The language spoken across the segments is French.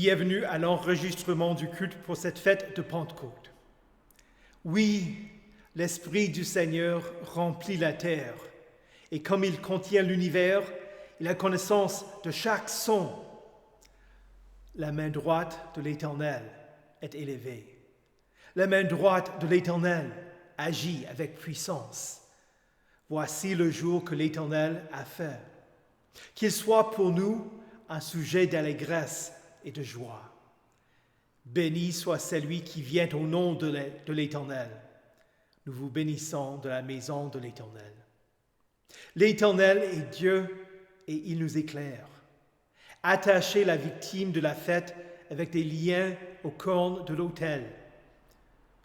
Bienvenue à l'enregistrement du culte pour cette fête de Pentecôte. Oui, l'Esprit du Seigneur remplit la terre, et comme il contient l'univers, il a connaissance de chaque son. La main droite de l'Éternel est élevée. La main droite de l'Éternel agit avec puissance. Voici le jour que l'Éternel a fait. Qu'il soit pour nous un sujet d'allégresse et de joie. Béni soit celui qui vient au nom de l'Éternel. Nous vous bénissons de la maison de l'Éternel. L'Éternel est Dieu et il nous éclaire. Attachez la victime de la fête avec des liens aux cornes de l'autel.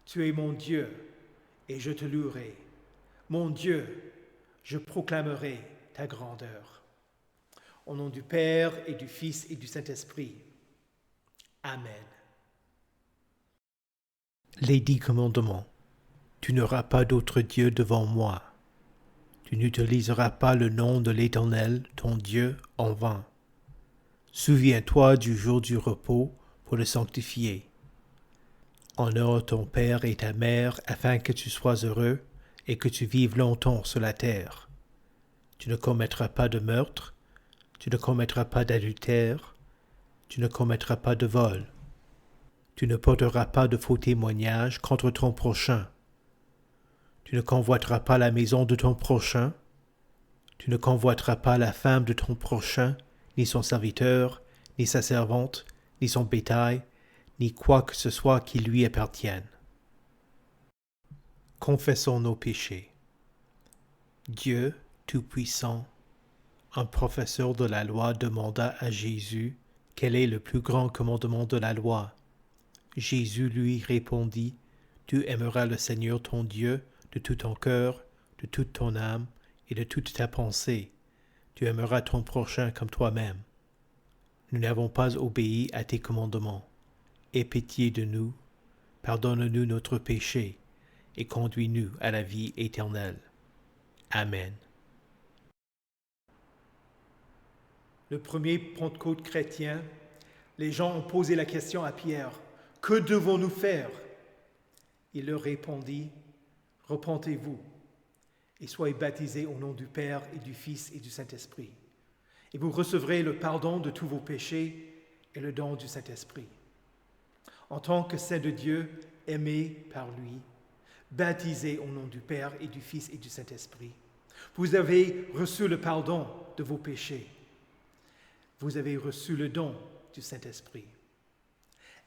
Tu es mon Dieu et je te louerai. Mon Dieu, je proclamerai ta grandeur. Au nom du Père et du Fils et du Saint-Esprit. Amen. Les 10 commandements. Tu n'auras pas d'autre Dieu devant moi. Tu n'utiliseras pas le nom de l'Éternel, ton Dieu, en vain. Souviens-toi du jour du repos pour le sanctifier. Honore ton père et ta mère afin que tu sois heureux et que tu vives longtemps sur la terre. Tu ne commettras pas de meurtre, tu ne commettras pas d'adultère, tu ne commettras pas de vol. Tu ne porteras pas de faux témoignages contre ton prochain. Tu ne convoiteras pas la maison de ton prochain. Tu ne convoiteras pas la femme de ton prochain, ni son serviteur, ni sa servante, ni son bétail, ni quoi que ce soit qui lui appartienne. Confessons nos péchés. Dieu Tout-Puissant, un professeur de la loi demanda à Jésus quel est le plus grand commandement de la loi. Jésus lui répondit, « Tu aimeras le Seigneur ton Dieu de tout ton cœur, de toute ton âme et de toute ta pensée. Tu aimeras ton prochain comme toi-même. » Nous n'avons pas obéi à tes commandements. Aie pitié de nous, pardonne-nous notre péché et conduis-nous à la vie éternelle. Amen. Le premier Pentecôte chrétien, les gens ont posé la question à Pierre, « Que devons-nous faire ?» Il leur répondit, « Repentez-vous et soyez baptisés au nom du Père et du Fils et du Saint-Esprit. Et vous recevrez le pardon de tous vos péchés et le don du Saint-Esprit. En tant que saints de Dieu, aimés par lui, baptisés au nom du Père et du Fils et du Saint-Esprit, vous avez reçu le pardon de vos péchés. Vous avez reçu le don du Saint-Esprit.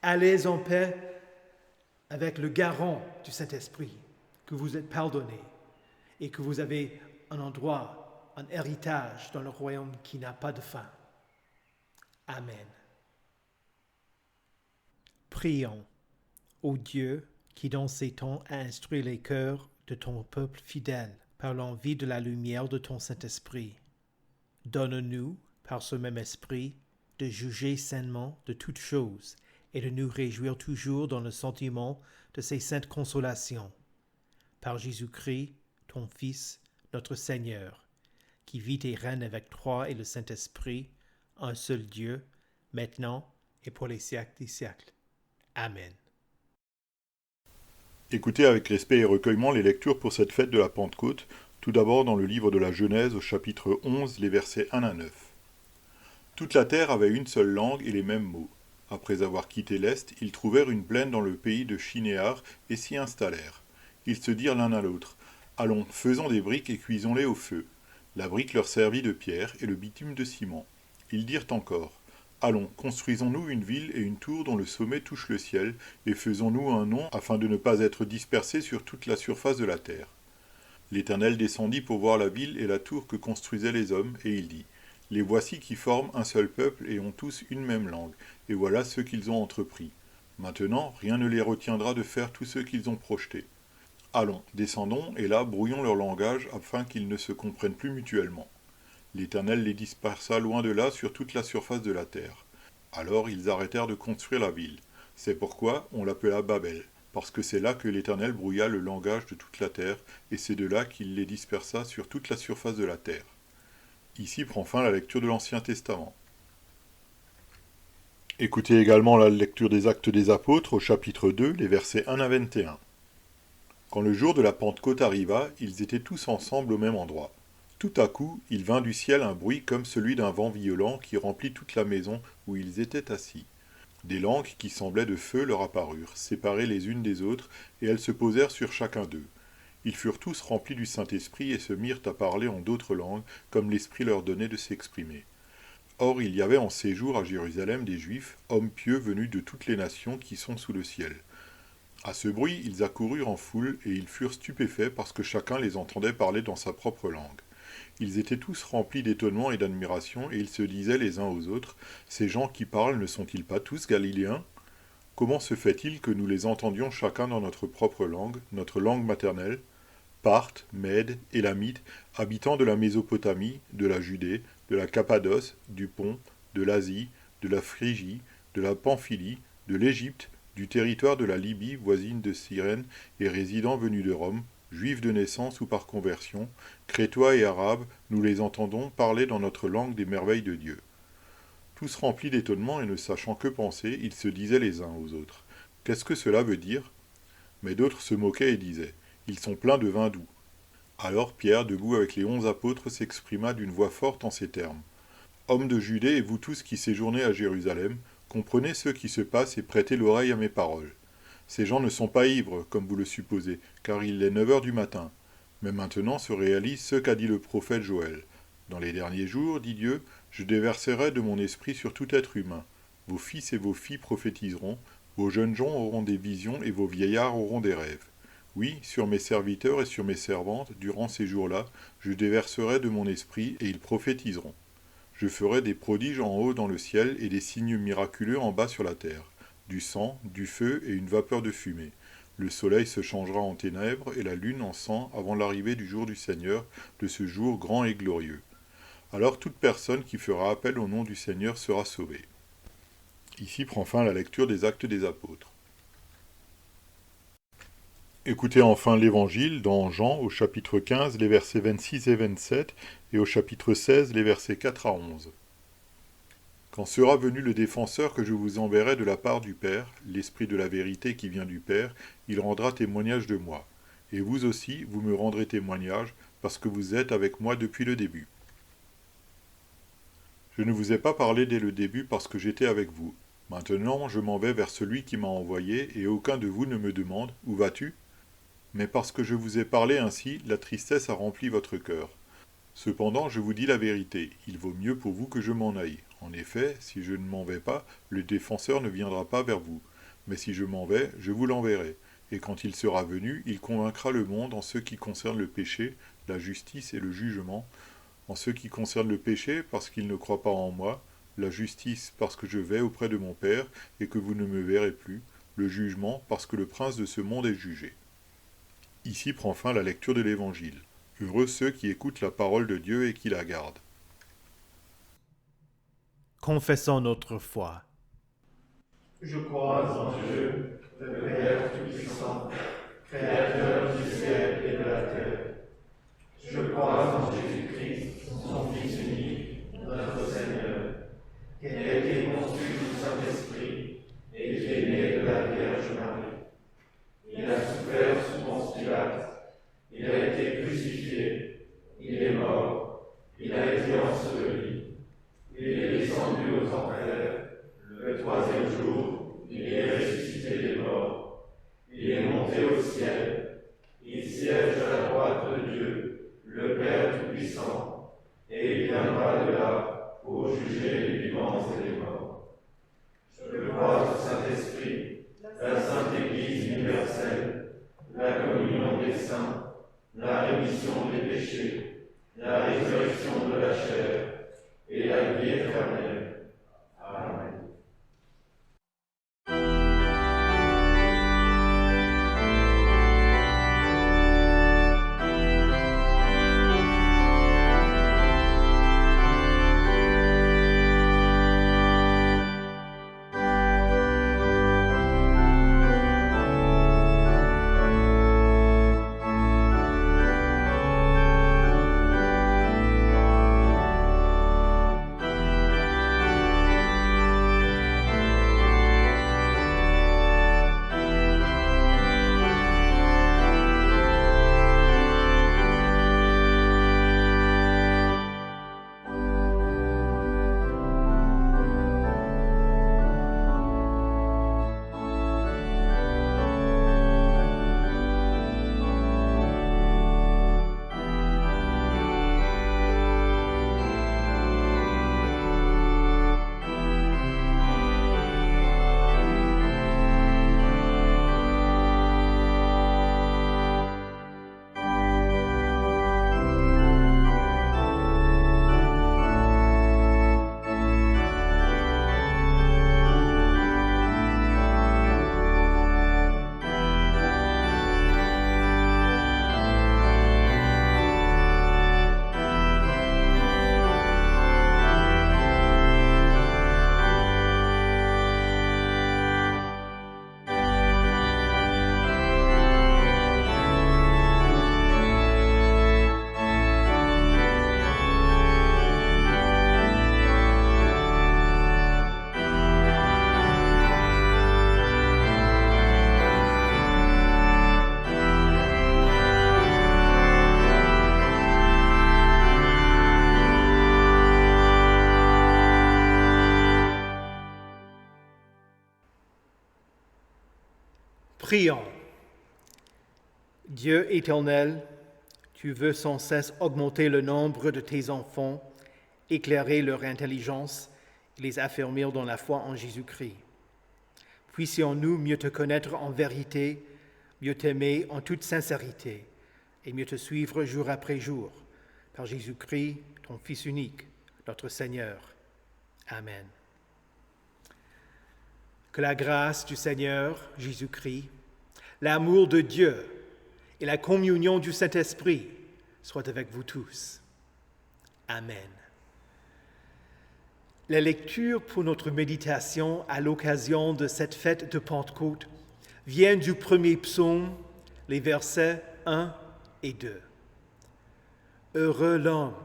Allez en paix avec le garant du Saint-Esprit, que vous êtes pardonnés et que vous avez un endroit, un héritage dans le royaume qui n'a pas de fin. Amen. Prions. Ô Dieu, qui dans ces temps a instruit les cœurs de ton peuple fidèle par l'envie de la lumière de ton Saint-Esprit, donne-nous, par ce même esprit, de juger sainement de toutes choses et de nous réjouir toujours dans le sentiment de ces saintes consolations. Par Jésus-Christ, ton Fils, notre Seigneur, qui vit et règne avec toi et le Saint-Esprit, un seul Dieu, maintenant et pour les siècles des siècles. Amen. Écoutez avec respect et recueillement les lectures pour cette fête de la Pentecôte, tout d'abord dans le livre de la Genèse au chapitre 11, les versets 1 à 9. Toute la terre avait une seule langue et les mêmes mots. Après avoir quitté l'Est, ils trouvèrent une plaine dans le pays de Shinéar et s'y installèrent. Ils se dirent l'un à l'autre, « Allons, faisons des briques et cuisons-les au feu. » La brique leur servit de pierre et le bitume de ciment. Ils dirent encore, « Allons, construisons-nous une ville et une tour dont le sommet touche le ciel, et faisons-nous un nom afin de ne pas être dispersés sur toute la surface de la terre. » L'Éternel descendit pour voir la ville et la tour que construisaient les hommes, et il dit, « Les voici qui forment un seul peuple et ont tous une même langue, et voilà ce qu'ils ont entrepris. Maintenant, rien ne les retiendra de faire tout ce qu'ils ont projeté. Allons, descendons, et là, brouillons leur langage, afin qu'ils ne se comprennent plus mutuellement. » L'Éternel les dispersa loin de là sur toute la surface de la terre. Alors ils arrêtèrent de construire la ville. C'est pourquoi on l'appela Babel, parce que c'est là que l'Éternel brouilla le langage de toute la terre, et c'est de là qu'il les dispersa sur toute la surface de la terre. Ici prend fin la lecture de l'Ancien Testament. Écoutez également la lecture des Actes des Apôtres au chapitre 2, les versets 1 à 21. Quand le jour de la Pentecôte arriva, ils étaient tous ensemble au même endroit. Tout à coup, il vint du ciel un bruit comme celui d'un vent violent qui remplit toute la maison où ils étaient assis. Des langues qui semblaient de feu leur apparurent, séparées les unes des autres, et elles se posèrent sur chacun d'eux. Ils furent tous remplis du Saint-Esprit et se mirent à parler en d'autres langues, comme l'Esprit leur donnait de s'exprimer. Or il y avait en séjour à Jérusalem des Juifs, hommes pieux venus de toutes les nations qui sont sous le ciel. À ce bruit, ils accoururent en foule, et ils furent stupéfaits parce que chacun les entendait parler dans sa propre langue. Ils étaient tous remplis d'étonnement et d'admiration, et ils se disaient les uns aux autres, « Ces gens qui parlent ne sont-ils pas tous galiléens ? Comment se fait-il que nous les entendions chacun dans notre propre langue, notre langue maternelle ? Parthes, Mèdes, Élamites, habitants de la Mésopotamie, de la Judée, de la Cappadoce, du Pont, de l'Asie, de la Phrygie, de la Pamphylie, de l'Égypte, du territoire de la Libye voisine de Cyrène et résidents venus de Rome, juifs de naissance ou par conversion, crétois et arabes, nous les entendons parler dans notre langue des merveilles de Dieu. » Tous remplis d'étonnement et ne sachant que penser, ils se disaient les uns aux autres, « Qu'est-ce que cela veut dire ?» Mais d'autres se moquaient et disaient, « Ils sont pleins de vin doux. » Alors Pierre, debout avec les 11 apôtres, s'exprima d'une voix forte en ces termes, « Hommes de Judée et vous tous qui séjournez à Jérusalem, comprenez ce qui se passe et prêtez l'oreille à mes paroles. Ces gens ne sont pas ivres, comme vous le supposez, car il est 9 heures du matin. Mais maintenant se réalise ce qu'a dit le prophète Joël. Dans les derniers jours, dit Dieu, je déverserai de mon esprit sur tout être humain. Vos fils et vos filles prophétiseront, vos jeunes gens auront des visions et vos vieillards auront des rêves. Oui, sur mes serviteurs et sur mes servantes, durant ces jours-là, je déverserai de mon esprit et ils prophétiseront. Je ferai des prodiges en haut dans le ciel et des signes miraculeux en bas sur la terre, du sang, du feu et une vapeur de fumée. Le soleil se changera en ténèbres et la lune en sang avant l'arrivée du jour du Seigneur, de ce jour grand et glorieux. Alors toute personne qui fera appel au nom du Seigneur sera sauvée. Ici prend fin la lecture des Actes des Apôtres. Écoutez enfin l'Évangile dans Jean au chapitre 15, les versets 26 et 27, et au chapitre 16, les versets 4 à 11. Quand sera venu le défenseur que je vous enverrai de la part du Père, l'Esprit de la vérité qui vient du Père, il rendra témoignage de moi. Et vous aussi, vous me rendrez témoignage, parce que vous êtes avec moi depuis le début. Je ne vous ai pas parlé dès le début parce que j'étais avec vous. Maintenant, je m'en vais vers celui qui m'a envoyé, et aucun de vous ne me demande « Où vas-tu » Mais parce que je vous ai parlé ainsi, la tristesse a rempli votre cœur. Cependant, je vous dis la vérité, il vaut mieux pour vous que je m'en aille. En effet, si je ne m'en vais pas, le défenseur ne viendra pas vers vous. Mais si je m'en vais, je vous l'enverrai. Et quand il sera venu, il convaincra le monde en ce qui concerne le péché, la justice et le jugement. En ce qui concerne le péché, parce qu'il ne croit pas en moi, la justice, parce que je vais auprès de mon Père et que vous ne me verrez plus, le jugement, parce que le prince de ce monde est jugé. Ici prend fin la lecture de l'Évangile. Heureux ceux qui écoutent la parole de Dieu et qui la gardent. Confessons notre foi. Je crois en Dieu, le Père Tout-Puissant, Créateur du ciel et de la terre. Je crois en Jésus-Christ, son Fils unique, notre Seigneur, qui a été conçu du Saint-Esprit et qui est né de la Vierge Marie. Il a souffert sous Ponce Pilate, il a été crucifié, il est mort, il a été enseveli, il est descendu aux enfers, le troisième jour, il est ressuscité des morts, il est monté au ciel, il siège à la droite de Dieu, le Père Tout-Puissant, et il viendra de là pour juger les vivants et les morts. Je crois au Saint-Esprit, la Sainte Église universelle, la communion des saints, la rémission des péchés, la résurrection de la chair et la vie éternelle. Amen. Prions. Dieu éternel, tu veux sans cesse augmenter le nombre de tes enfants, éclairer leur intelligence et les affermir dans la foi en Jésus-Christ. Puissions-nous mieux te connaître en vérité, mieux t'aimer en toute sincérité et mieux te suivre jour après jour, par Jésus-Christ, ton Fils unique, notre Seigneur. Amen. Que la grâce du Seigneur Jésus-Christ, l'amour de Dieu et la communion du Saint-Esprit soient avec vous tous. Amen. La lecture pour notre méditation à l'occasion de cette fête de Pentecôte vient du premier psaume, les versets 1 et 2. Heureux l'homme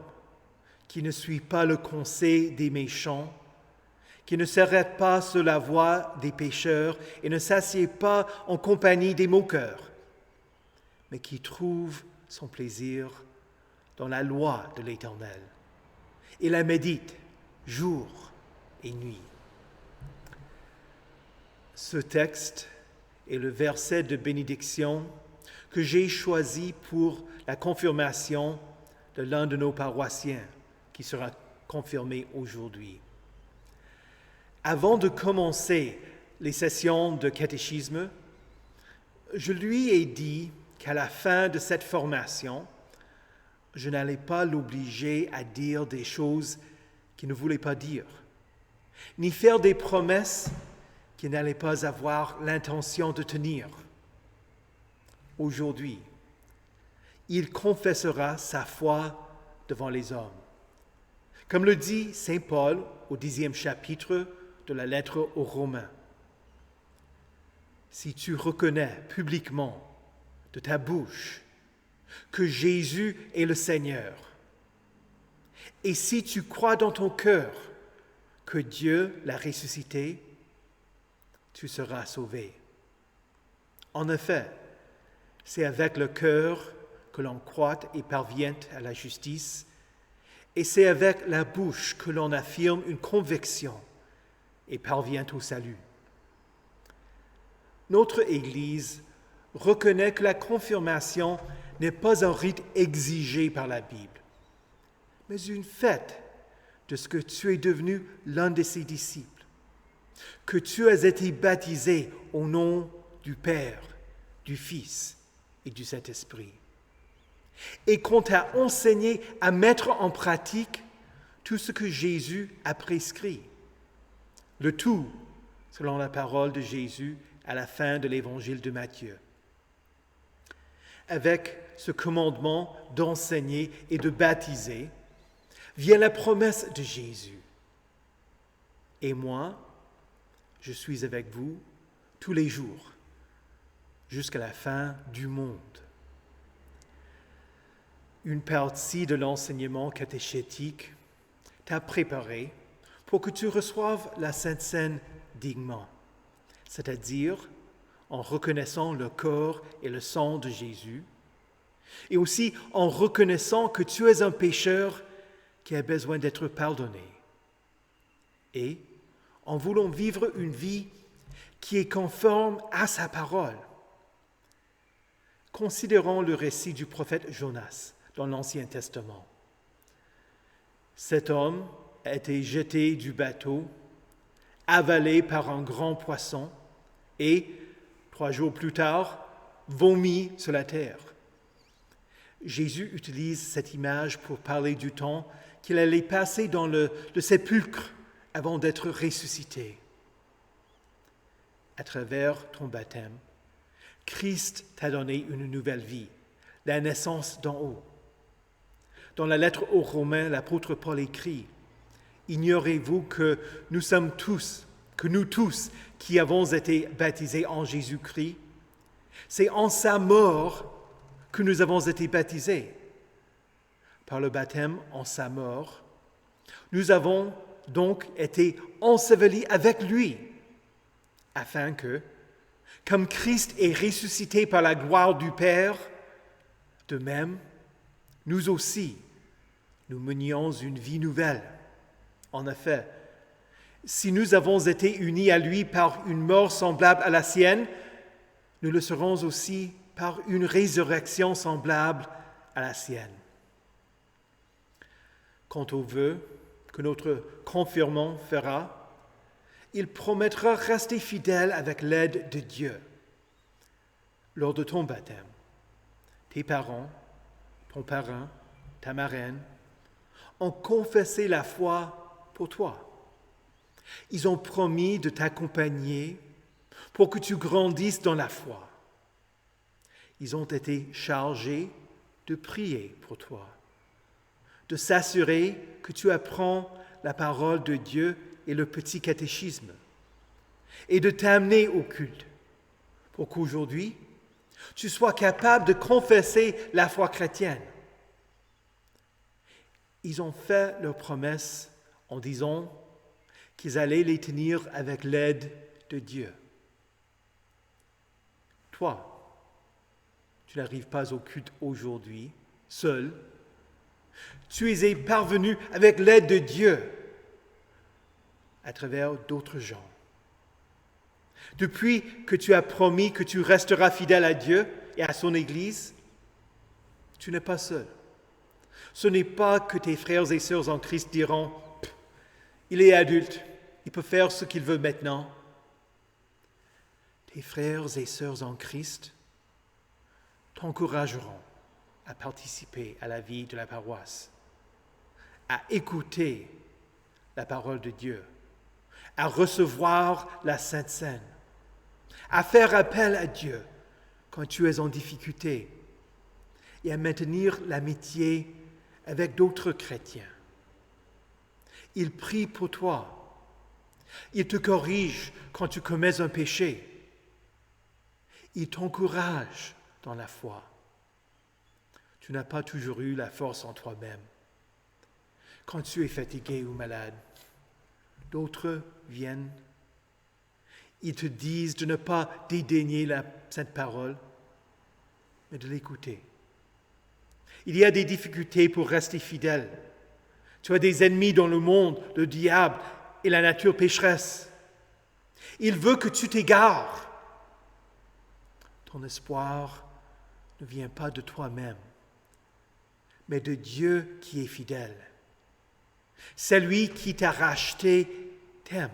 qui ne suit pas le conseil des méchants, qui ne s'arrête pas sur la voie des pécheurs et ne s'assied pas en compagnie des moqueurs, mais qui trouve son plaisir dans la loi de l'Éternel et la médite jour et nuit. Ce texte est le verset de bénédiction que j'ai choisi pour la confirmation de l'un de nos paroissiens qui sera confirmé aujourd'hui. Avant de commencer les sessions de catéchisme, je lui ai dit qu'à la fin de cette formation, je n'allais pas l'obliger à dire des choses qu'il ne voulait pas dire, ni faire des promesses qu'il n'allait pas avoir l'intention de tenir. Aujourd'hui, il confessera sa foi devant les hommes. Comme le dit saint Paul au 10e chapitre de la lettre aux Romains. Si tu reconnais publiquement de ta bouche que Jésus est le Seigneur, et si tu crois dans ton cœur que Dieu l'a ressuscité, tu seras sauvé. En effet, c'est avec le cœur que l'on croit et parvient à la justice, et c'est avec la bouche que l'on affirme une conviction et parvient au salut. Notre Église reconnaît que la confirmation n'est pas un rite exigé par la Bible, mais une fête de ce que tu es devenu l'un de ses disciples, que tu as été baptisé au nom du Père, du Fils et du Saint-Esprit, et qu'on t'a enseigné à mettre en pratique tout ce que Jésus a prescrit, le tout selon la parole de Jésus à la fin de l'évangile de Matthieu. Avec ce commandement d'enseigner et de baptiser, vient la promesse de Jésus. Et moi, je suis avec vous tous les jours, jusqu'à la fin du monde. Une partie de l'enseignement catéchétique t'a préparé pour que tu reçoives la Sainte Seine dignement, c'est-à-dire en reconnaissant le corps et le sang de Jésus, et aussi en reconnaissant que tu es un pécheur qui a besoin d'être pardonné, et en voulant vivre une vie qui est conforme à sa parole. Considérons le récit du prophète Jonas dans l'Ancien Testament. Cet homme a été jeté du bateau, avalé par un grand poisson et, 3 jours plus tard, vomi sur la terre. Jésus utilise cette image pour parler du temps qu'il allait passer dans le sépulcre avant d'être ressuscité. À travers ton baptême, Christ t'a donné une nouvelle vie, la naissance d'en haut. Dans la lettre aux Romains, l'apôtre Paul écrit « Ignorez-vous que nous tous qui avons été baptisés en Jésus-Christ, c'est en sa mort que nous avons été baptisés. Par le baptême en sa mort, nous avons donc été ensevelis avec lui, afin que, comme Christ est ressuscité par la gloire du Père, de même, nous aussi, nous menions une vie nouvelle. En effet, si nous avons été unis à lui par une mort semblable à la sienne, nous le serons aussi par une résurrection semblable à la sienne. Quant aux vœux que notre confirmant fera, il promettra rester fidèle avec l'aide de Dieu. Lors de ton baptême, tes parents, ton parrain, ta marraine ont confessé la foi pour toi. Ils ont promis de t'accompagner pour que tu grandisses dans la foi. Ils ont été chargés de prier pour toi, de s'assurer que tu apprends la parole de Dieu et le petit catéchisme, et de t'amener au culte, pour qu'aujourd'hui, tu sois capable de confesser la foi chrétienne. Ils ont fait leurs promesses en disant qu'ils allaient les tenir avec l'aide de Dieu. Toi, tu n'arrives pas au culte aujourd'hui, seul. Tu y es parvenu avec l'aide de Dieu, à travers d'autres gens. Depuis que tu as promis que tu resteras fidèle à Dieu et à son Église, tu n'es pas seul. Ce n'est pas que tes frères et sœurs en Christ diront « Il est adulte, il peut faire ce qu'il veut maintenant ». Tes frères et sœurs en Christ t'encourageront à participer à la vie de la paroisse, à écouter la parole de Dieu, à recevoir la Sainte Seine, à faire appel à Dieu quand tu es en difficulté et à maintenir l'amitié avec d'autres chrétiens. Il prie pour toi. Il te corrige quand tu commets un péché. Il t'encourage dans la foi. Tu n'as pas toujours eu la force en toi-même. Quand tu es fatigué ou malade, d'autres viennent. Ils te disent de ne pas dédaigner la sainte parole, mais de l'écouter. Il y a des difficultés pour rester fidèle. Tu as des ennemis dans le monde, le diable et la nature pécheresse. Il veut que tu t'égares. Ton espoir ne vient pas de toi-même, mais de Dieu qui est fidèle. Celui qui t'a racheté t'aime.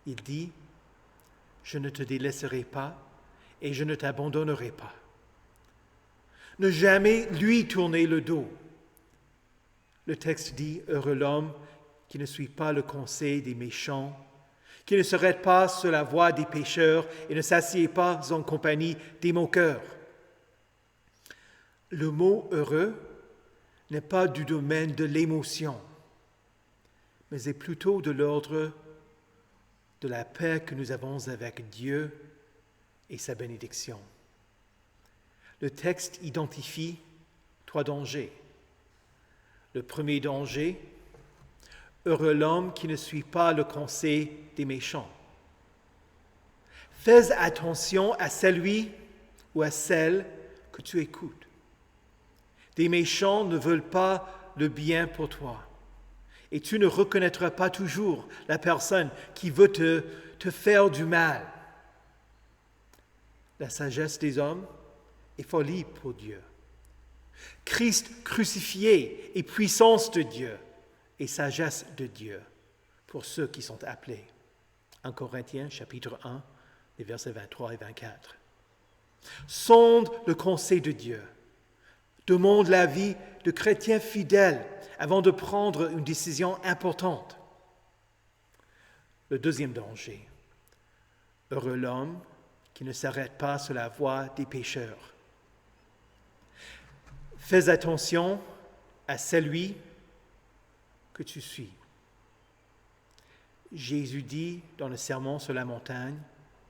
Il dit, « Je ne te délaisserai pas et je ne t'abandonnerai pas. » Ne jamais lui tourner le dos. Le texte dit, « Heureux l'homme qui ne suit pas le conseil des méchants, qui ne s'arrête pas sur la voie des pécheurs et ne s'assied pas en compagnie des moqueurs. » Le mot « heureux » n'est pas du domaine de l'émotion, mais est plutôt de l'ordre de la paix que nous avons avec Dieu et sa bénédiction. Le texte identifie 3 dangers. Le premier danger, heureux l'homme qui ne suit pas le conseil des méchants. Fais attention à celui ou à celle que tu écoutes. Des méchants ne veulent pas le bien pour toi. Et tu ne reconnaîtras pas toujours la personne qui veut te faire du mal. La sagesse des hommes est folie pour Dieu. Christ crucifié est puissance de Dieu et sagesse de Dieu pour ceux qui sont appelés. 1 Corinthiens chapitre 1, les versets 23 et 24. Sonde le conseil de Dieu. Demande l'avis de chrétiens fidèles avant de prendre une décision importante. Le deuxième danger. Heureux l'homme qui ne s'arrête pas sur la voie des pécheurs. Fais attention à celui que tu suis. Jésus dit dans le Sermon sur la montagne,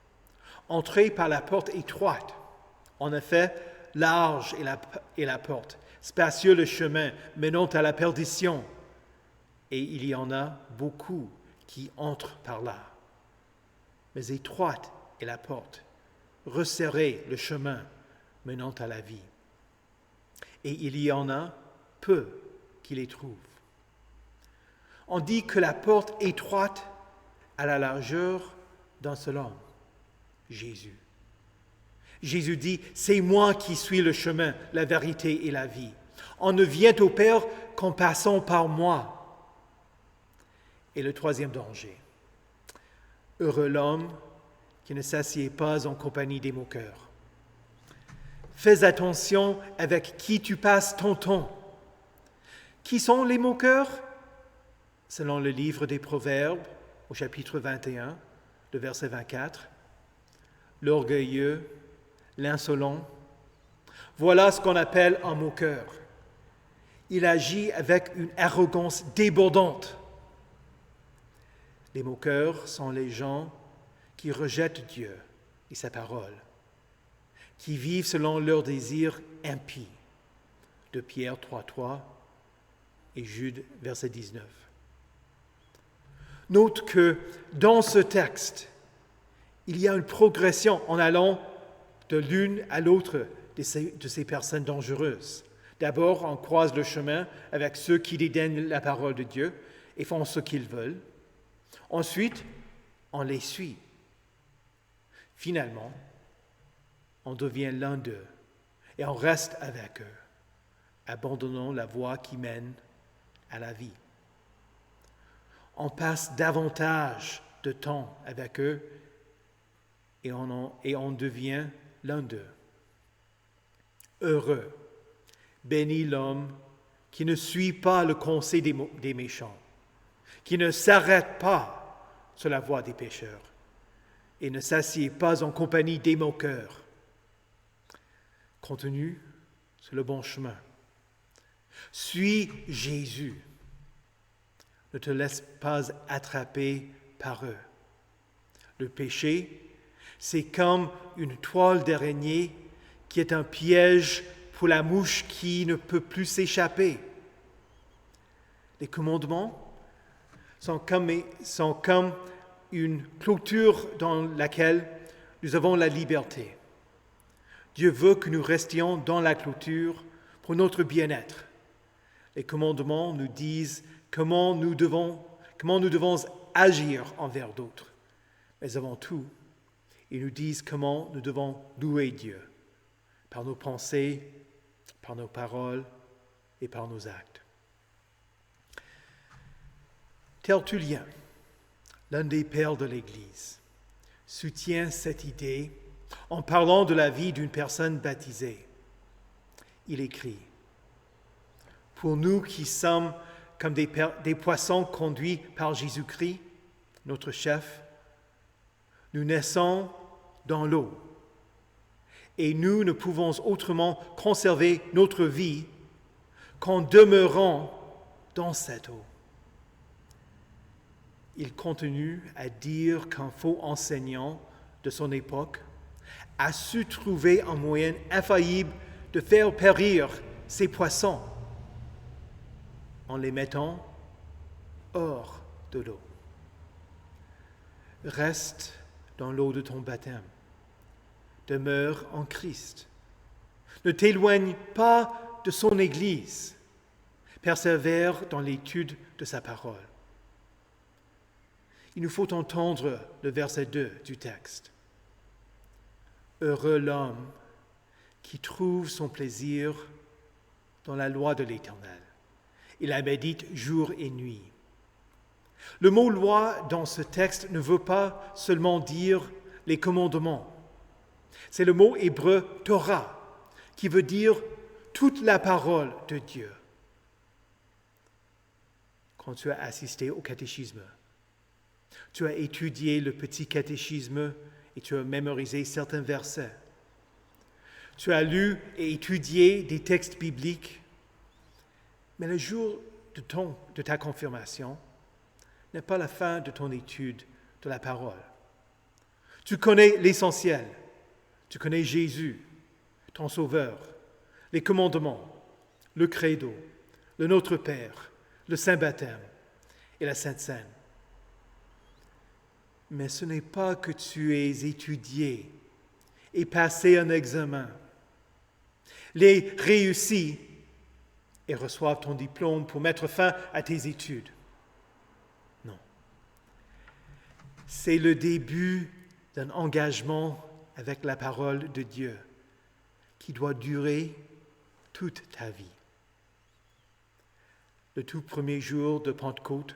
« Entrez par la porte étroite. En effet, large est la porte, spacieux le chemin menant à la perdition, et il y en a beaucoup qui entrent par là. Mais étroite est la porte, resserré le chemin menant à la vie, et il y en a peu qui les trouvent. » On dit que la porte étroite a la largeur d'un seul homme, Jésus. Jésus dit, c'est moi qui suis le chemin, la vérité et la vie. On ne vient au Père qu'en passant par moi. Et le troisième danger. Heureux l'homme qui ne s'assied pas en compagnie des moqueurs. Fais attention avec qui tu passes ton temps. Qui sont les moqueurs? Selon le livre des Proverbes, au chapitre 21, le verset 24, l'orgueilleux, l'insolent, voilà ce qu'on appelle un moqueur. Il agit avec une arrogance débordante. Les moqueurs sont les gens qui rejettent Dieu et sa parole, qui vivent selon leurs désirs impies. De Pierre 3:3 et Jude verset 19. Note que dans ce texte, il y a une progression en allant de l'une à l'autre de ces personnes dangereuses. D'abord, on croise le chemin avec ceux qui dédaignent la parole de Dieu et font ce qu'ils veulent. Ensuite, on les suit. Finalement, on devient l'un d'eux et on reste avec eux, abandonnant la voie qui mène à la vie. On passe davantage de temps avec eux et on devient l'un d'eux. Heureux, béni l'homme qui ne suit pas le conseil des méchants, qui ne s'arrête pas sur la voie des pécheurs et ne s'assied pas en compagnie des moqueurs. Continue sur le bon chemin. Suis Jésus. Ne te laisse pas attraper par eux. Le péché, c'est comme une toile d'araignée qui est un piège pour la mouche qui ne peut plus s'échapper. Les commandements sont comme une clôture dans laquelle nous avons la liberté. Dieu veut que nous restions dans la clôture pour notre bien-être. Les commandements nous disent comment nous devons agir envers d'autres. Mais avant tout, ils nous disent comment nous devons louer Dieu, par nos pensées, par nos paroles et par nos actes. Tertullien, l'un des pères de l'Église, soutient cette idée en parlant de la vie d'une personne baptisée. Il écrit, « Pour nous qui sommes comme des poissons conduits par Jésus-Christ, notre chef, nous naissons dans l'eau et nous ne pouvons autrement conserver notre vie qu'en demeurant dans cette eau. » Il continue à dire qu'un faux enseignant de son époque a su trouver un moyen infaillible de faire périr ces poissons en les mettant hors de l'eau. Reste dans l'eau de ton baptême. Demeure en Christ. Ne t'éloigne pas de son Église. Persévère dans l'étude de sa parole. Il nous faut entendre le verset 2 du texte. Heureux l'homme qui trouve son plaisir dans la loi de l'Éternel. Il la médite jour et nuit. Le mot loi dans ce texte ne veut pas seulement dire les commandements. C'est le mot hébreu Torah qui veut dire toute la parole de Dieu. Quand tu as assisté au catéchisme, tu as étudié le petit catéchisme et tu as mémorisé certains versets. Tu as lu et étudié des textes bibliques, mais le jour de ta confirmation n'est pas la fin de ton étude de la parole. Tu connais l'essentiel. Tu connais Jésus, ton Sauveur, les commandements, le credo, le Notre Père, le Saint Baptême et la Sainte Seine. Mais ce n'est pas que tu aies étudié et passé un examen, les réussis et reçoivent ton diplôme pour mettre fin à tes études. Non. C'est le début d'un engagement avec la parole de Dieu qui doit durer toute ta vie. Le tout premier jour de Pentecôte,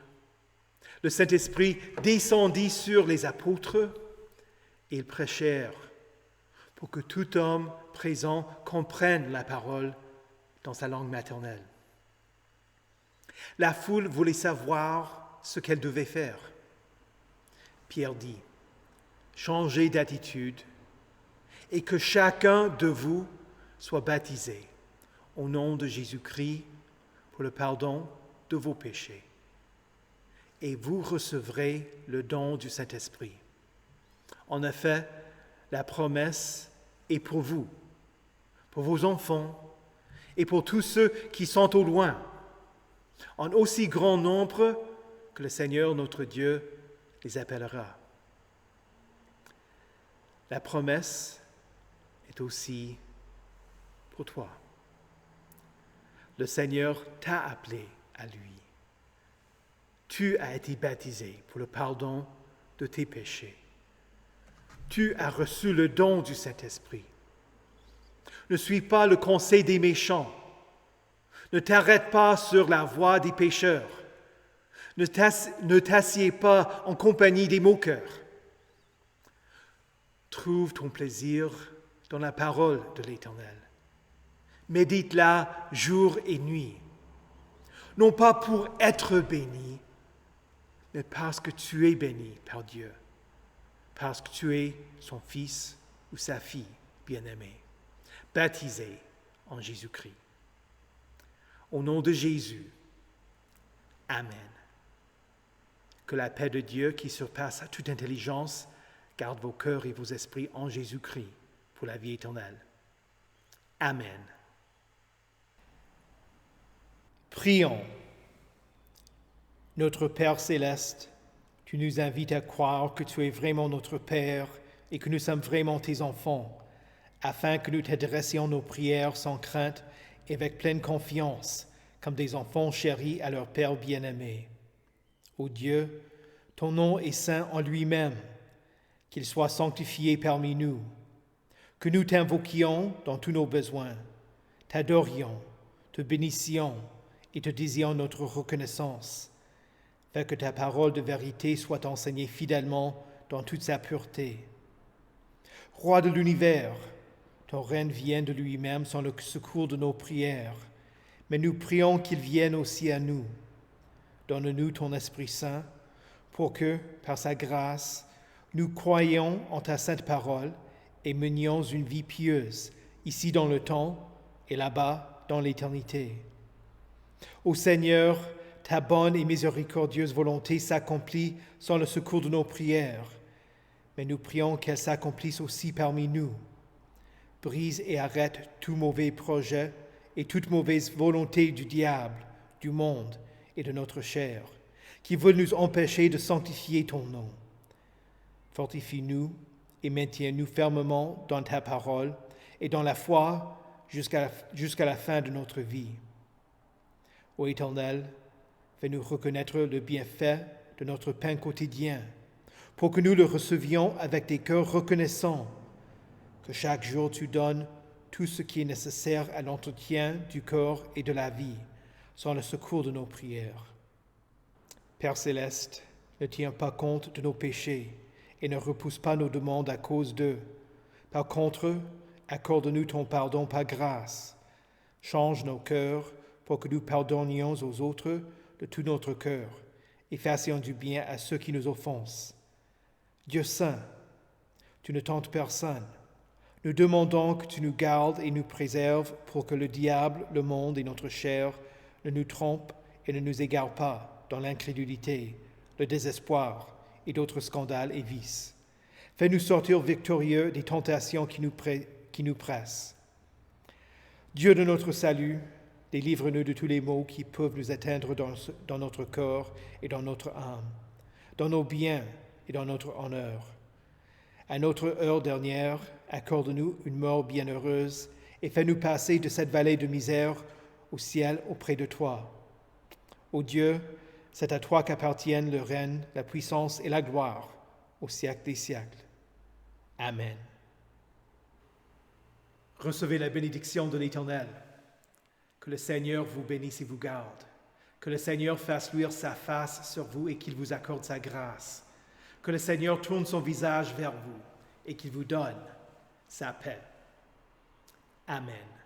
le Saint-Esprit descendit sur les apôtres et ils prêchèrent pour que tout homme présent comprenne la parole dans sa langue maternelle. La foule voulait savoir ce qu'elle devait faire. Pierre dit, « Changez d'attitude et que chacun de vous soit baptisé au nom de Jésus-Christ pour le pardon de vos péchés. Et vous recevrez le don du Saint-Esprit. En effet, la promesse est pour vous, pour vos enfants et pour tous ceux qui sont au loin, en aussi grand nombre que le Seigneur notre Dieu les appellera. » La promesse est aussi pour toi. Le Seigneur t'a appelé à lui. Tu as été baptisé pour le pardon de tes péchés. Tu as reçu le don du Saint-Esprit. Ne suis pas le conseil des méchants. Ne t'arrête pas sur la voie des pécheurs. Ne t'assieds pas en compagnie des moqueurs. Trouve ton plaisir dans la parole de l'Éternel. Médite-la jour et nuit, non pas pour être béni, mais parce que tu es béni par Dieu, parce que tu es son fils ou sa fille bien-aimée, baptisé en Jésus-Christ. Au nom de Jésus, Amen. Que la paix de Dieu qui surpasse toute intelligence garde vos cœurs et vos esprits en Jésus-Christ pour la vie éternelle. Amen. Prions. Notre Père céleste, tu nous invites à croire que tu es vraiment notre Père et que nous sommes vraiment tes enfants, afin que nous t'adressions nos prières sans crainte et avec pleine confiance, comme des enfants chéris à leur Père bien-aimé. Ô Dieu, ton nom est saint en lui-même, qu'il soit sanctifié parmi nous, que nous t'invoquions dans tous nos besoins, t'adorions, te bénissions et te disions notre reconnaissance, afin que ta parole de vérité soit enseignée fidèlement dans toute sa pureté. Roi de l'univers, ton règne vient de lui-même sans le secours de nos prières, mais nous prions qu'il vienne aussi à nous. Donne-nous ton Esprit Saint pour que, par sa grâce, nous croyions en ta sainte parole et menions une vie pieuse, ici dans le temps et là-bas dans l'éternité. Ô Seigneur, ta bonne et miséricordieuse volonté s'accomplit sans le secours de nos prières, mais nous prions qu'elle s'accomplisse aussi parmi nous. Brise et arrête tout mauvais projet et toute mauvaise volonté du diable, du monde et de notre chair, qui veulent nous empêcher de sanctifier ton nom. Fortifie-nous et maintiens-nous fermement dans ta parole et dans la foi jusqu'à la fin de notre vie. Ô Éternel, fais-nous reconnaître le bienfait de notre pain quotidien, pour que nous le recevions avec des cœurs reconnaissants, que chaque jour tu donnes tout ce qui est nécessaire à l'entretien du corps et de la vie, sans le secours de nos prières. Père céleste, ne tiens pas compte de nos péchés et ne repousse pas nos demandes à cause d'eux. Par contre, accorde-nous ton pardon par grâce. Change nos cœurs pour que nous pardonnions aux autres de tout notre cœur et fassions du bien à ceux qui nous offensent. Dieu saint, tu ne tentes personne. Nous demandons que tu nous gardes et nous préserves pour que le diable, le monde et notre chair ne nous trompent et ne nous égarent pas dans l'incrédulité, le désespoir et d'autres scandales et vices. Fais-nous sortir victorieux des tentations qui nous pressent. Dieu de notre salut, délivre-nous de tous les maux qui peuvent nous atteindre dans notre corps et dans notre âme, dans nos biens et dans notre honneur. À notre heure dernière, accorde-nous une mort bienheureuse et fais-nous passer de cette vallée de misère au ciel auprès de toi. Ô Dieu, c'est à toi qu'appartiennent le règne, la puissance et la gloire au siècle des siècles. Amen. Recevez la bénédiction de l'Éternel. Que le Seigneur vous bénisse et vous garde. Que le Seigneur fasse luire sa face sur vous et qu'il vous accorde sa grâce. Que le Seigneur tourne son visage vers vous et qu'il vous donne sa paix. Amen.